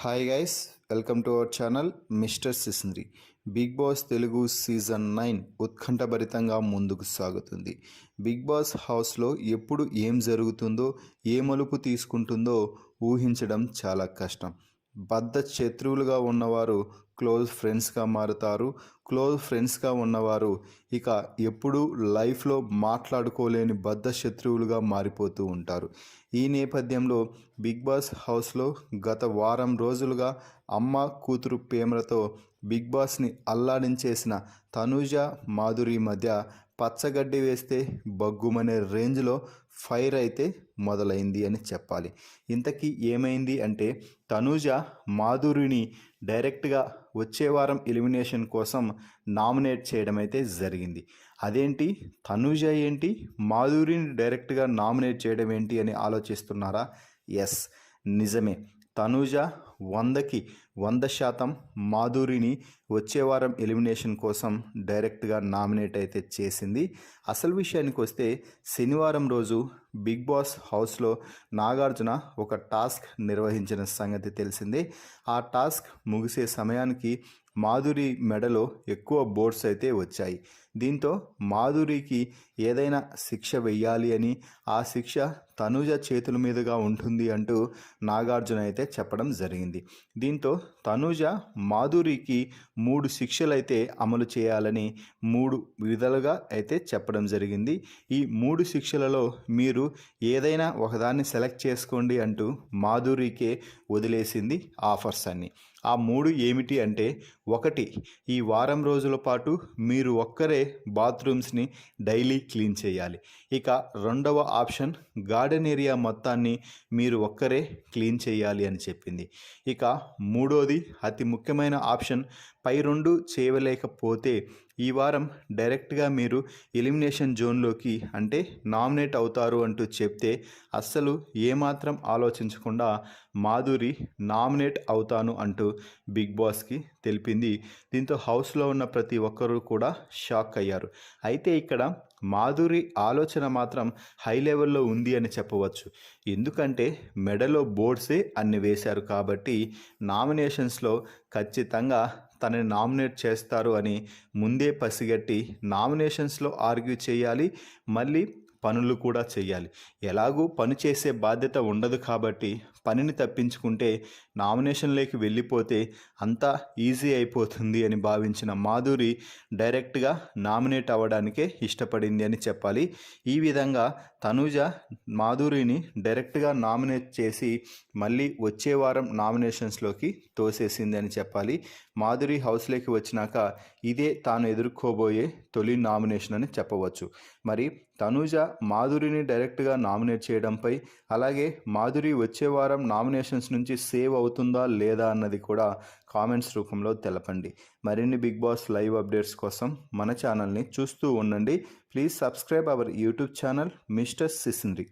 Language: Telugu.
Hi guys, welcome to our channel mister Sisindri. Bigg Boss Telugu season 9 ఉత్కంఠభరితంగా ముందుకు సాగుతుంది. బిగ్ బాస్ హౌస్లో ఎప్పుడు ఏం జరుగుతుందో, ఏ మలుపు తీసుకుంటుందో ఊహించడం చాలా కష్టం. బద్ధ శత్రువులుగా ఉన్నవారు క్లోజ్ ఫ్రెండ్స్గా మారుతారు. క్లోజ్ ఫ్రెండ్స్గా ఉన్నవారు ఇక ఎప్పుడూ లైఫ్లో మాట్లాడుకోలేని బద్ధ శత్రువులుగా మారిపోతూ ఉంటారు. ఈ నేపథ్యంలో బిగ్ బాస్ హౌస్లో గత వారం రోజులుగా అమ్మ కూతురు ప్రేమలతో బిగ్ బాస్ని అల్లాడించేసిన తనూజ మాధురి మధ్య పచ్చగడ్డి వేస్తే బగ్గుమనే రేంజ్లో ఫైర్ అయితే మొదలైంది అని చెప్పాలి. ఇంతకీ ఏమైంది అంటే, తనూజ మాధురిని డైరెక్ట్గా వచ్చే వారం ఎలిమినేషన్ కోసం నామినేట్ చేయడం అయితే జరిగింది. అదేంటి, తనూజ ఏంటి మాధురిని డైరెక్ట్గా నామినేట్ చేయడం ఏంటి అని ఆలోచిస్తున్నారా? ఎస్, నిజమే. తనూజ 100కి 100% మాధురిని వచ్చే వారం ఎలిమినేషన్ కోసం డైరెక్ట్గా నామినేట్ అయితే చేసింది. అసలు విషయానికి వస్తే, శనివారం రోజు బిగ్ బాస్ హౌస్లో నాగార్జున ఒక టాస్క్ నిర్వహించిన సంగతి తెలిసిందే. ఆ టాస్క్ ముగిసే సమయానికి మాధురి మెడలో ఎక్కువ బోర్డ్స్ అయితే వచ్చాయి. దీంతో మాధురికి ఏదైనా శిక్ష వెయ్యాలి అని, ఆ శిక్ష తనూజ చేతుల మీదుగా ఉంటుంది అంటూ నాగార్జున అయితే చెప్పడం జరిగింది. దీంతో తనూజ మాధురికి 3 శిక్షలు అయితే అమలు చేయాలని 3 విధాలుగా అయితే చెప్పడం జరిగింది. ఈ 3 శిక్షలలో మీరు ఏదైనా ఒకదాన్ని సెలెక్ట్ చేసుకోండి అంటూ మాధురికే వదిలేసింది ఆఫర్స్ అన్ని. ఆ 3 ఏమిటి అంటే, 1, ఈ వారం రోజుల పాటు మీరు ఒక్కరే బాత్రూమ్స్ని డైలీ క్లీన్ చేయాలి. ఇక 2వ ఆప్షన్, గార్డెన్ ఏరియా మొత్తాన్ని మీరు ఒక్కరే క్లీన్ చేయాలి అని చెప్పింది. ఇక 3వది అతి ముఖ్యమైన ఆప్షన్, పై 2 చేయలేకపోతే ఈ వారం డైరెక్ట్గా మీరు ఎలిమినేషన్ జోన్లోకి అంటే నామినేట్ అవుతారు అంటూ చెప్తే అస్సలు ఏమాత్రం ఆలోచించకుండా మాధురి నామినేట్ అవుతాను అంటూ బిగ్ బాస్కి తెలిపింది. దీంతో హౌస్లో ఉన్న ప్రతి ఒక్కరూ కూడా షాక్ అయ్యారు. అయితే ఇక్కడ మాధురి ఆలోచన మాత్రం హై లెవెల్లో ఉంది అని చెప్పవచ్చు. ఎందుకంటే మెడలో బోర్డ్సే అన్ని వేశారు కాబట్టి నామినేషన్స్లో ఖచ్చితంగా తనని నామినేట్ చేస్తారు అని ముందే పసిగట్టి నామినేషన్స్లో ఆర్గ్యూ చేయాలి, మళ్ళీ పనులు కూడా చేయాలి. ఎలాగూ పని చేసే బాధ్యత ఉండదు కాబట్టి పనిని తప్పించుకుంటే నామినేషన్లోకి వెళ్ళిపోతే అంతా ఈజీ అయిపోతుంది అని భావించిన మాధురి డైరెక్ట్గా నామినేట్ అవ్వడానికే ఇష్టపడింది అని చెప్పాలి. ఈ విధంగా తనూజ మాధురిని డైరెక్ట్గా నామినేట్ చేసి మళ్ళీ వచ్చే వారం నామినేషన్స్లోకి తోసేసింది అని చెప్పాలి. మాధురి హౌస్లోకి వచ్చినాక ఇదే తాను ఎదుర్కోబోయే తొలి నామినేషన్ అని చెప్పవచ్చు. మరి తనూజ మాధురిని డైరెక్ట్గా నామినేట్ చేయడంపై, అలాగే మాధురి వచ్చే వారం నామినేషన్స్ నుంచి సేవ్ అవుతుందా లేదా అన్నది కూడా కామెంట్స్ రూపంలో తెలపండి. మరిన్ని బిగ్ బాస్ లైవ్ అప్డేట్స్ కోసం మన ఛానల్ని చూస్తూ ఉండండి. Please subscribe our YouTube channel mister సిసింద్రి.